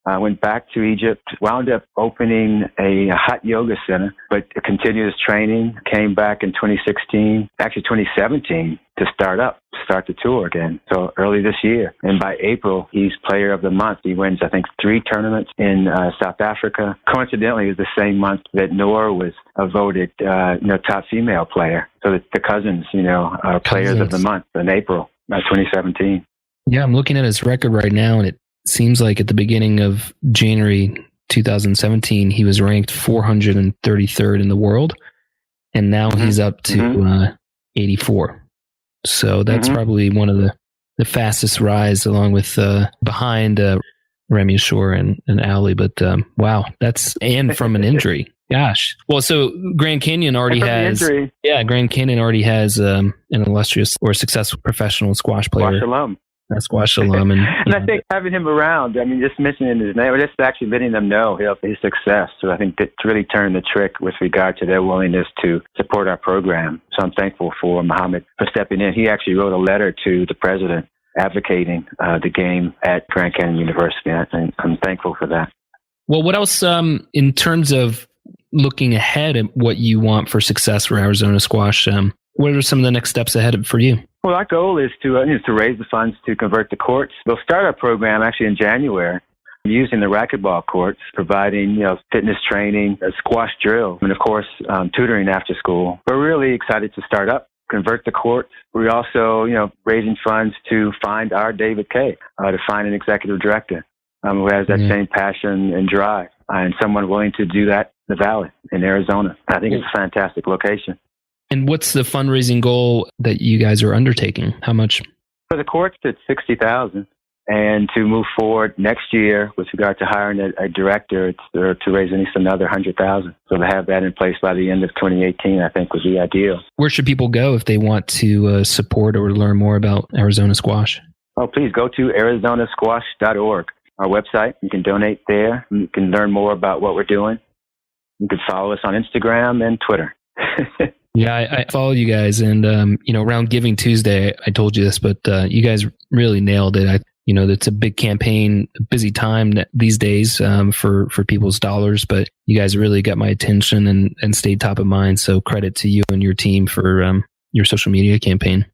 Went back to Egypt, wound up opening a hot yoga center, but continued his training, came back in 2017, to start the tour again. So early this year. And by April, he's player of the month. He wins, I think, 3 tournaments in South Africa. Coincidentally, it was the same month that Noor was voted, top female player. So the cousins, are players of the month in April 2017. Yeah, I'm looking at his record right now, and it seems like at the beginning of January 2017, he was ranked 433rd in the world, and now he's up to 84. So that's probably one of the fastest rise, along with behind Remy Shore and Ali. But wow, and from an injury. Gosh. Well, so Grand Canyon already has Grand Canyon already has an illustrious or successful professional squash player. Squash alum. Squash alum. And I think having him around, just mentioning his name, or just actually letting them know his success. So I think that's really turned the trick with regard to their willingness to support our program. So I'm thankful for Muhammad for stepping in. He actually wrote a letter to the president advocating the game at Grand Canyon University, and I'm thankful for that. Well, what else in terms of looking ahead at what you want for success for Arizona squash? What are some of the next steps ahead for you? Well, our goal is to raise the funds to convert the courts. We'll start our program actually in January using the racquetball courts, providing fitness training, squash drill, and of course tutoring after school. We're really excited to start up, convert the courts. We're also raising funds to find our David Kay, to find an executive director who has that same passion and drive, and someone willing to do that in the Valley in Arizona. I think it's a fantastic location. And what's the fundraising goal that you guys are undertaking? How much? For the courts, it's $60,000. And to move forward next year with regard to hiring a director, it's to raise at least another $100,000. So to have that in place by the end of 2018, I think would be ideal. Where should people go if they want to support or learn more about Arizona squash? Oh, please go to arizonasquash.org, our website. You can donate there. You can learn more about what we're doing. You can follow us on Instagram and Twitter. Yeah, I follow you guys, and around Giving Tuesday, I told you this, but you guys really nailed it. It's a big campaign, a busy time these days for people's dollars, but you guys really got my attention and stayed top of mind. So credit to you and your team for your social media campaign.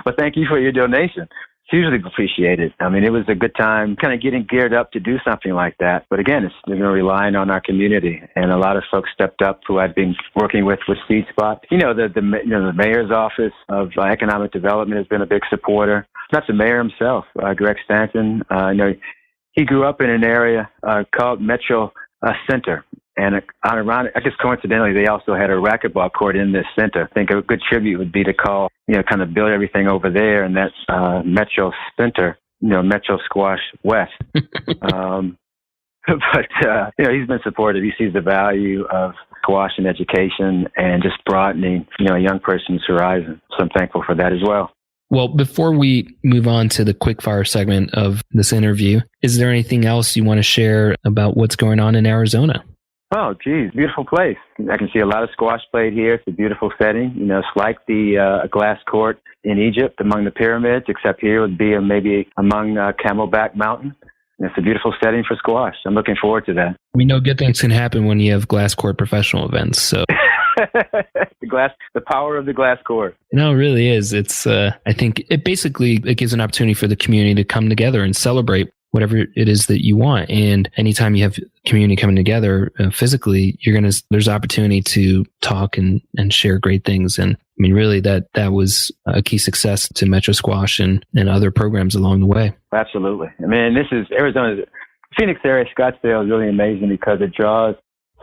Well, thank you for your donation. It's hugely appreciated. It was a good time kind of getting geared up to do something like that. But again, it's relying on our community, and a lot of folks stepped up who I've been working with Seed Spot. The mayor's office of economic development has been a big supporter. Not the mayor himself, Greg Stanton. He grew up in an area called Metro Center. And I guess coincidentally, they also had a racquetball court in this center. I think a good tribute would be to call, kind of build everything over there, and that's Metro Center, Metro Squash West. But he's been supportive. He sees the value of squash and education and just broadening, a young person's horizon. So I'm thankful for that as well. Well, before we move on to the quickfire segment of this interview, is there anything else you want to share about what's going on in Arizona? Oh, geez, beautiful place. I can see a lot of squash played here. It's a beautiful setting. It's like the glass court in Egypt among the pyramids, except here would be maybe among Camelback Mountain. And it's a beautiful setting for squash. I'm looking forward to that. We know good things can happen when you have glass court professional events. So the power of the glass court. No, it really is. It's I think it gives an opportunity for the community to come together and celebrate whatever it is that you want. And anytime you have community coming together physically, there's opportunity to talk and share great things. And I mean, really that was a key success to Metro Squash and other programs along the way. Absolutely. I mean, this is Arizona, Phoenix area, Scottsdale is really amazing because it draws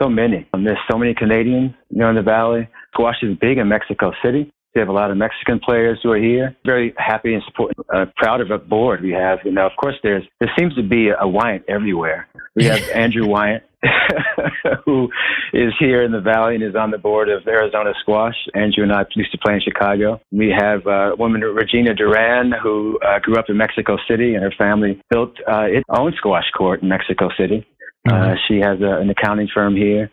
so many. There's so many Canadians, in the Valley. Squash is big in Mexico City. We have a lot of Mexican players who are here. Very happy and proud of a board we have. Of course, there seems to be a Wyant everywhere. We have Andrew Wyant, who is here in the Valley and is on the board of Arizona Squash. Andrew and I used to play in Chicago. We have a woman, Regina Duran, who grew up in Mexico City, and her family built its own squash court in Mexico City. She has an accounting firm here.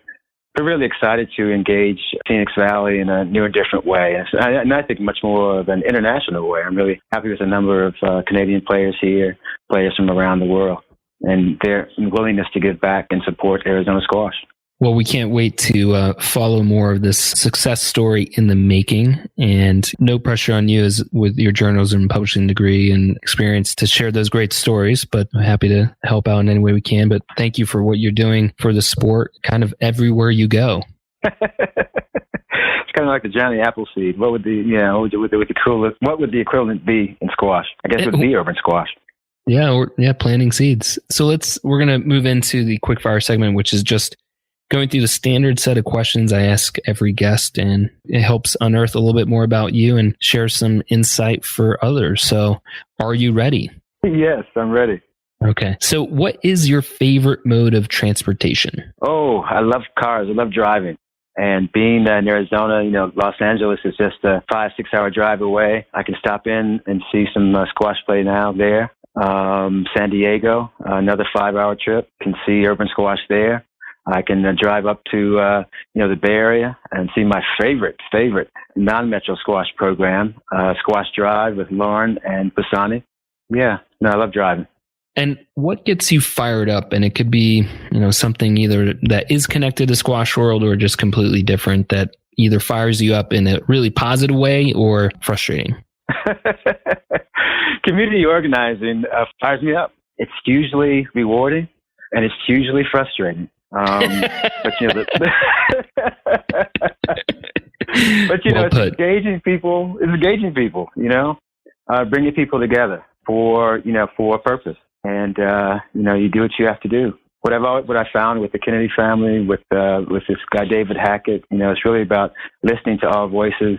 We're really excited to engage Phoenix Valley in a new and different way. And I think much more of an international way. I'm really happy with the number of Canadian players here, players from around the world, and their willingness to give back and support Arizona squash. Well, we can't wait to follow more of this success story in the making, and no pressure on you as with your journalism and publishing degree and experience to share those great stories, but I'm happy to help out in any way we can. But thank you for what you're doing for the sport kind of everywhere you go. It's kind of like the Johnny Appleseed. What would the equivalent be in squash? I guess it would be urban squash. Yeah, planting seeds. So we're going to move into the quickfire segment, which is just going through the standard set of questions I ask every guest, and it helps unearth a little bit more about you and share some insight for others. So are you ready? Yes, I'm ready. Okay. So what is your favorite mode of transportation? Oh, I love cars. I love driving. And being in Arizona, Los Angeles is just a 5-6 hour drive away. I can stop in and see some squash play now there. San Diego, another 5-hour trip, can see urban squash there. I can drive up to, the Bay Area and see my favorite non-Metro squash program, Squash Drive with Lauren and Pisani. Yeah, I love driving. And what gets you fired up? And it could be, something either that is connected to squash world or just completely different that either fires you up in a really positive way or frustrating. Community organizing fires me up. It's usually rewarding and it's usually frustrating. But it's engaging people. Bringing people together for a purpose, and you do what you have to do. What I found with the Kennedy family, with this guy David Hackett, it's really about listening to all voices,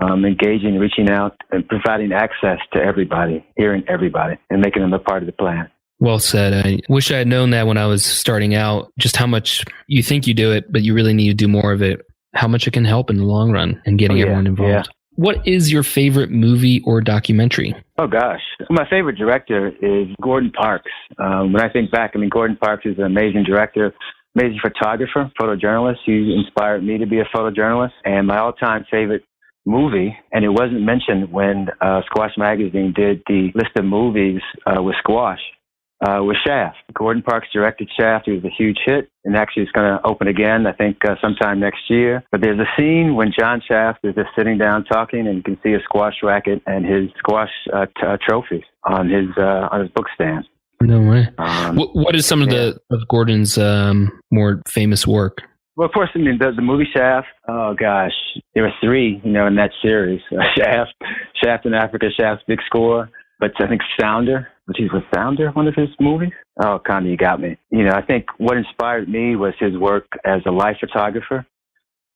engaging, reaching out, and providing access to everybody, hearing everybody, and making them a part of the plan. Well said. I wish I had known that when I was starting out, just how much you think you do it, but you really need to do more of it, how much it can help in the long run and getting everyone involved. Yeah. What is your favorite movie or documentary? Oh, gosh. My favorite director is Gordon Parks. When I think back, Gordon Parks is an amazing director, amazing photographer, photojournalist. He inspired me to be a photojournalist. And my all-time favorite movie, and it wasn't mentioned when Squash Magazine did the list of movies with squash, was Shaft. Gordon Parks directed Shaft. It was a huge hit, and actually it's going to open again, I think, sometime next year. But there's a scene when John Shaft is just sitting down talking, and you can see a squash racket and his squash trophies on his book stand. No way. What is some of Gordon's more famous work? Well, of course, the movie Shaft. Oh gosh, there were 3, in that series: Shaft in Africa, Shaft's Big Score. But I think Sounder, was Sounder one of his movies? Oh, Connie, you got me. I think what inspired me was his work as a life photographer.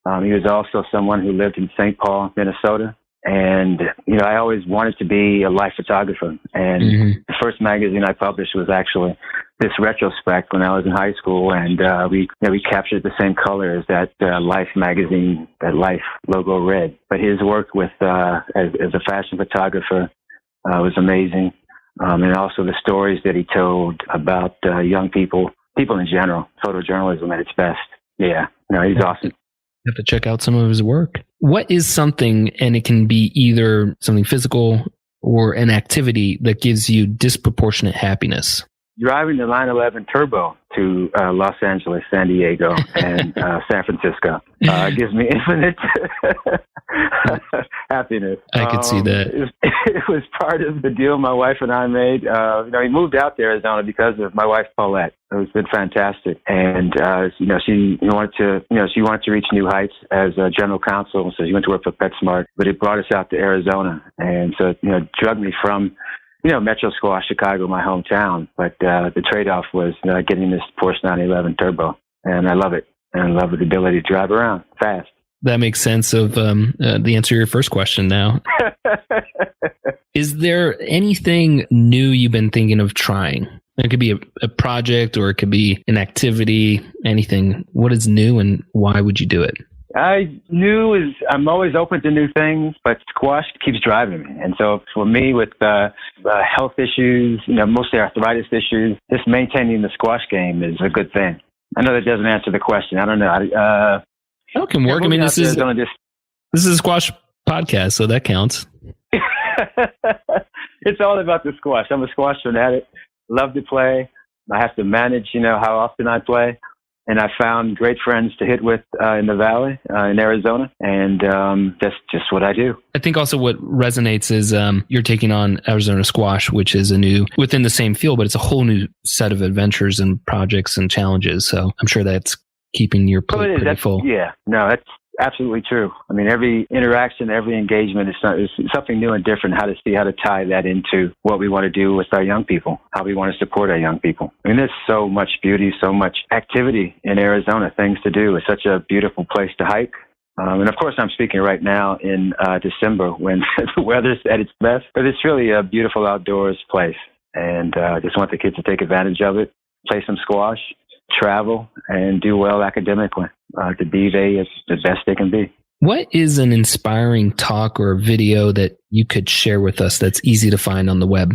He was also someone who lived in St. Paul, Minnesota. And, I always wanted to be a life photographer. And the first magazine I published was actually this retrospect when I was in high school. And we captured the same color as that Life magazine, that Life logo read. But his work with as a fashion photographer was amazing. And also the stories that he told about young people in general, photojournalism at its best. Yeah, he's awesome. You have to check out some of his work. What is something, and it can be either something physical or an activity that gives you disproportionate happiness? Driving the 911 Turbo to Los Angeles, San Diego, and San Francisco gives me infinite happiness. I could see that. It was part of the deal my wife and I made. We moved out to Arizona because of my wife, Paulette. It's been fantastic. And, she wanted to reach new heights as a general counsel. So she went to work for PetSmart, but it brought us out to Arizona. And so, drugged me from, Metro Squash, Chicago, my hometown. But the trade-off was getting this Porsche 911 Turbo. And I love it. And I love the ability to drive around fast. That makes sense of the answer to your first question now. Is there anything new you've been thinking of trying? It could be a project or it could be an activity, anything. What is new and why would you do it? I'm always open to new things, but squash keeps driving me. And so for me with health issues, mostly arthritis issues, just maintaining the squash game is a good thing. I know that doesn't answer the question. I don't know. That can work. I mean, this is a squash podcast, so that counts. It's all about the squash. I'm a squash fanatic. Love to play. I have to manage, how often I play. And I found great friends to hit with in the Valley, in Arizona. And that's just what I do. I think also what resonates is you're taking on Arizona Squash, which is within the same field, but it's a whole new set of adventures and projects and challenges. So I'm sure that's keeping your plate pretty full. Yeah, no, that's absolutely true. I mean, every interaction, every engagement is something new and different, how to tie that into what we want to do with our young people, how we want to support our young people. I mean, there's so much beauty, so much activity in Arizona, things to do. It's such a beautiful place to hike. And of course, I'm speaking right now in December when the weather's at its best, but it's really a beautiful outdoors place. And I just want the kids to take advantage of it, play some squash, travel, and do well academically to be the best they can be. What is an inspiring talk or video that you could share with us that's easy to find on the web?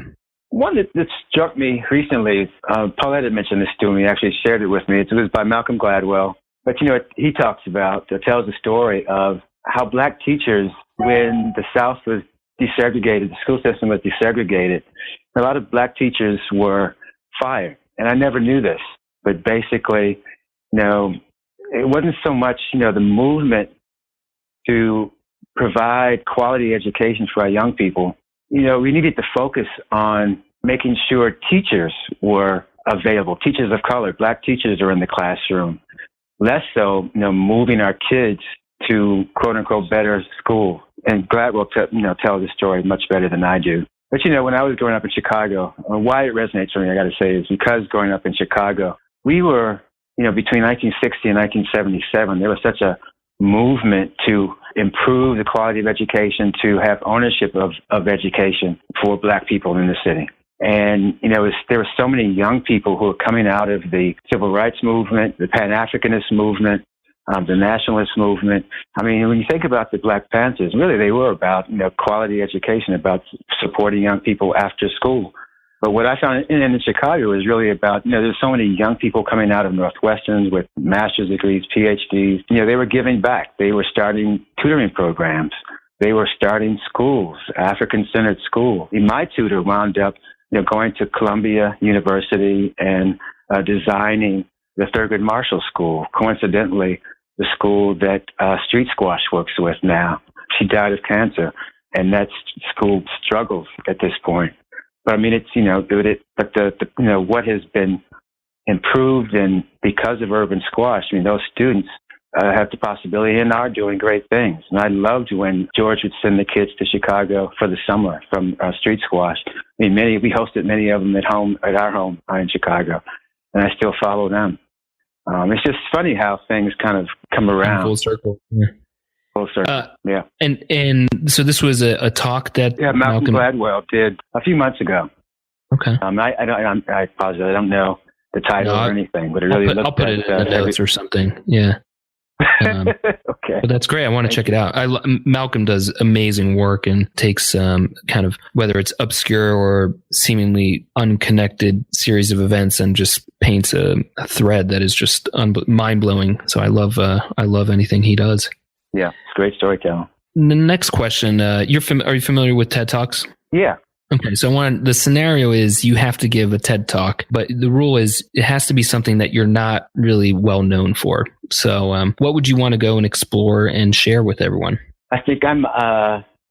One that struck me recently, Paulette had mentioned this to me, actually shared it with me. It was by Malcolm Gladwell. But, he tells the story of how black teachers, when the South was desegregated, the school system was desegregated, a lot of black teachers were fired. And I never knew this. But basically, it wasn't so much, the movement to provide quality education for our young people. We needed to focus on making sure teachers were available. Teachers of color, black teachers are in the classroom. Less so, moving our kids to quote unquote better school. And Gladwell, tells the story much better than I do. But, when I was growing up in Chicago, why it resonates for me, I got to say, is because growing up in Chicago, we were, between 1960 and 1977, there was such a movement to improve the quality of education, to have ownership of education for black people in the city. And, there were so many young people who were coming out of the civil rights movement, the Pan-Africanist movement, the nationalist movement. I mean, when you think about the Black Panthers, really they were about, quality education, about supporting young people after school. But what I found in Chicago is really about, there's so many young people coming out of Northwesterns with master's degrees, PhDs. They were giving back. They were starting tutoring programs. They were starting schools, African-centered school. My tutor wound up, going to Columbia University and designing the Thurgood Marshall School, coincidentally, the school that Street Squash works with now. She died of cancer, and that school struggles at this point. But I mean, it's, what has been improved, and because of urban squash, I mean, those students have the possibility and are doing great things. And I loved when George would send the kids to Chicago for the summer from street squash. I mean, we hosted many of them at our home in Chicago, and I still follow them. It's just funny how things kind of come around. Full circle. Yeah. Full circle. Yeah. And so this was a talk that Malcolm Gladwell did a few months ago. Okay. I apologize. I don't know the title or anything, but it really I'll put it in the notes or something. Yeah. Okay. But that's great. I want to check it out. Malcolm does amazing work and takes kind of, whether it's obscure or seemingly unconnected series of events, and just paints a thread that is just mind blowing. So I love anything he does. Yeah, it's great storytelling. The next question, are you familiar with TED Talks? Yeah. Okay, so the scenario is you have to give a TED Talk, but the rule is it has to be something that you're not really well known for. So what would you want to go and explore and share with everyone? I think I'm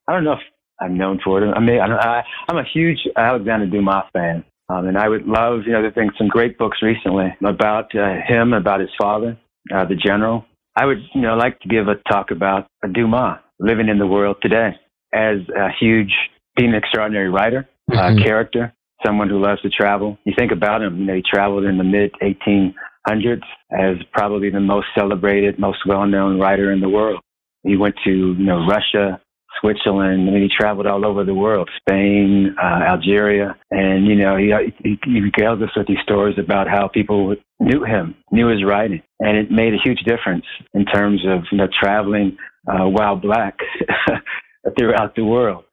I don't know if I'm known for it. I mean, I'm a huge Alexander Dumas fan. And I would love, there's been some great books recently about him, about his father, the general. I would, like to give a talk about Dumas living in the world today as a huge, being an extraordinary writer, character, someone who loves to travel. You think about him, he traveled in the mid-1800s as probably the most celebrated, most well-known writer in the world. He went to, Russia, Switzerland. I mean, he traveled all over the world, Spain, Algeria. And, he regales us with these stories about how people knew him, knew his writing. And it made a huge difference in terms of, traveling while black throughout the world,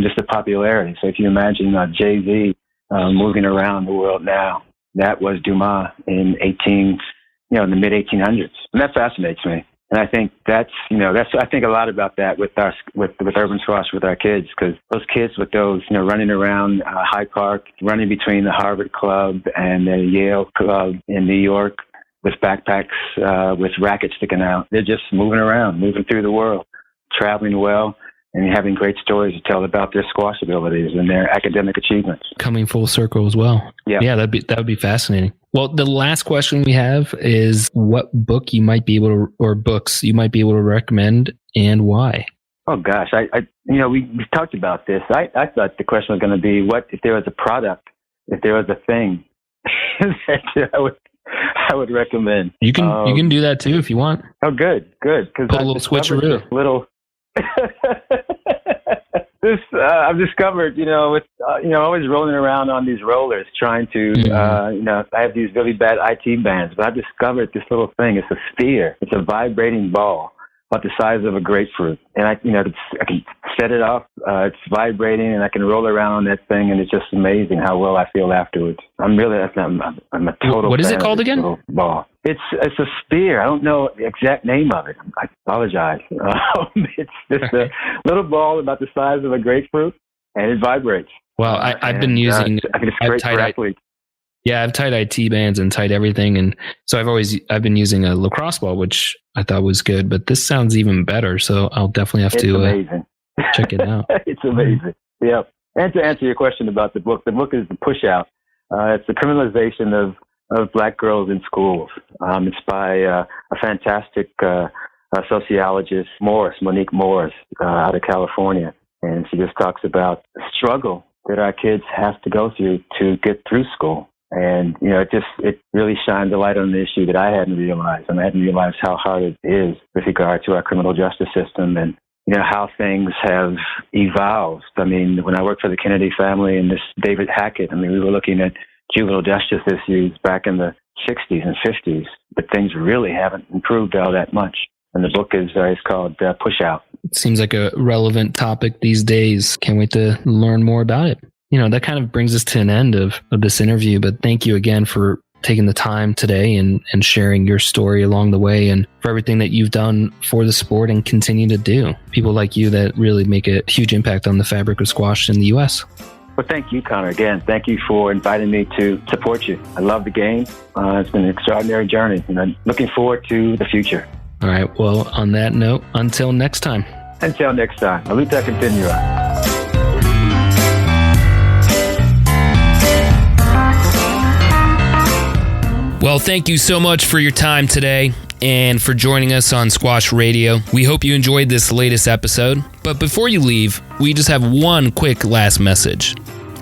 just the popularity. So if you imagine Jay-Z moving around the world now, that was Dumas in in the mid-1800s. And that fascinates me. And I think I think a lot about that with Urban Squash with our kids, because those kids with those, running around Hyde Park, running between the Harvard Club and the Yale Club in New York with backpacks, with rackets sticking out. They're just moving around, moving through the world, traveling well, and having great stories to tell about their squash abilities and their academic achievements. Coming full circle as well. Yeah, that would be fascinating. Well, the last question we have is what book you might be able to, or books you might be able to recommend and why? Oh gosh, we talked about this. I thought the question was going to be, what if there was a product, if there was a thing that I would recommend. You can do that too if you want. Oh, good. Because a little switcheroo. I've discovered, with always rolling around on these rollers, trying to, I have these really bad IT bands, but I've discovered this little thing. It's a sphere. It's a vibrating ball about the size of a grapefruit, and I can set it off. It's vibrating, and I can roll around on that thing, and it's just amazing how well I feel afterwards. I'm a total. What is it called again? Ball. It's a sphere. I don't know the exact name of it. I apologize. It's just a little ball about the size of a grapefruit, and it vibrates. Well, I've been using. It's great for athletes. Yeah, I've tied IT bands and tied everything, and so I've been using a lacrosse ball, which I thought was good, but this sounds even better. So I'll definitely have to check it out. It's amazing. Yeah. And to answer your question about the book is The Push Out. It's the criminalization of black girls in schools. It's by a fantastic sociologist, Monique Morris, out of California. And she just talks about the struggle that our kids have to go through to get through school. And, it really shined a light on the issue that I hadn't realized. And I hadn't realized how hard it is with regard to our criminal justice system and, how things have evolved. I mean, when I worked for the Kennedy family and this David Hackett, we were looking at juvenile justice issues back in the 60s and 50s, but things really haven't improved all that much. And the book is called Push Out. It seems like a relevant topic these days. Can't wait to learn more about it. That kind of brings us to an end of this interview, but thank you again for taking the time today and sharing your story along the way and for everything that you've done for the sport and continue to do. People like you that really make a huge impact on the fabric of squash in the U.S. Well, thank you, Connor. Again, thank you for inviting me to support you. I love the game. It's been an extraordinary journey, and I'm looking forward to the future. All right. Well, on that note, until next time. Until next time. Aluta continua. Well, thank you so much for your time today and for joining us on Squash Radio. We hope you enjoyed this latest episode. But before you leave, we just have one quick last message.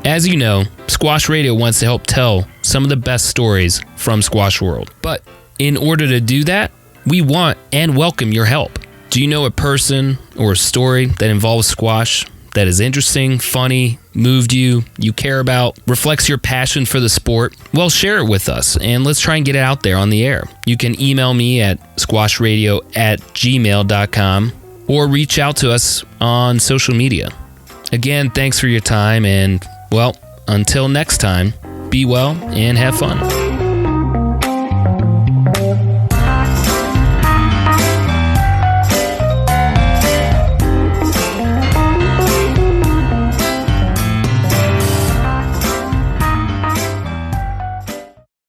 As you know, Squash Radio wants to help tell some of the best stories from Squash World. But in order to do that, we want and welcome your help. Do you know a person or a story that involves squash that is interesting, funny, moved you care about, reflects your passion for the sport? Well, share it with us and let's try and get it out there on the air. You can email me at squashradio@gmail.com or reach out to us on social media. Again, thanks for your time and, well, until next time, be well and have fun.